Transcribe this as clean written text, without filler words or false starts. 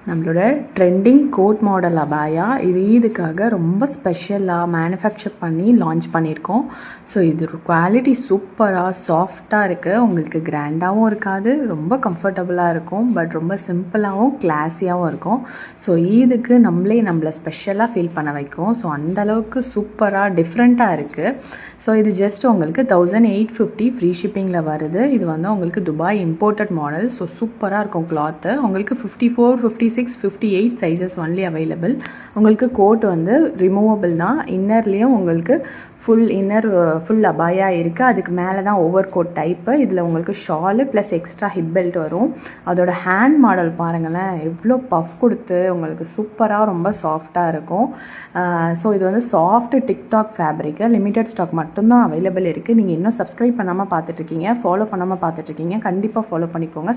நம்மளோட trending code model அபாயா இது ஈதுக்காக ரொம்ப ஸ்பெஷலாக மேனுஃபேக்சர் பண்ணி லான்ச் பண்ணியிருக்கோம். ஸோ இது குவாலிட்டி சூப்பராக சாஃப்டாக இருக்குது. உங்களுக்கு கிராண்டாகவும் இருக்காது, ரொம்ப கம்ஃபர்டபுளாக இருக்கும். பட் ரொம்ப சிம்பிளாகவும் கிளாஸியாகவும் இருக்கும். ஸோ ஈதுக்கு நம்மளை ஸ்பெஷலாக ஃபீல் பண்ண வைக்கும். ஸோ அந்தளவுக்கு சூப்பராக டிஃப்ரெண்ட்டாக இருக்குது. ஸோ இது ஜஸ்ட் உங்களுக்கு 1850 ஃப்ரீ ஷிப்பிங்கில் வருது. இது வந்து உங்களுக்கு துபாய் இம்போர்ட்டட் மாடல். ஸோ சூப்பராக இருக்கும் கிளாத்து. உங்களுக்கு 54, 56, 58 சைஸஸ் ஒன்லி அவைலபிள். உங்களுக்கு கோட் வந்து ரிமூவபிள் தான். இன்னர்லேயும் உங்களுக்கு ஃபுல் அபாயா இருக்குது. அதுக்கு மேலே தான் ஓவர் கோட் டைப்பு. இதில் உங்களுக்கு shawl plus extra hip belt வரும். அதோட ஹேண்ட் மாடல் பாருங்களேன், எவ்வளோ பஃப் கொடுத்து உங்களுக்கு சூப்பராக ரொம்ப சாஃப்டாக இருக்கும். ஸோ இது வந்து soft TikTok fabric. Limited stock மட்டும்தான் அவைலபிள் இருக்குது. நீங்கள் இன்னும் சப்ஸ்கிரைப் பண்ணாமல் பார்த்துட்ருக்கீங்க, ஃபாலோ பண்ணாமல் பார்த்துட்ருக்கீங்க, கண்டிப்பாக ஃபாலோ பண்ணிக்கோங்க.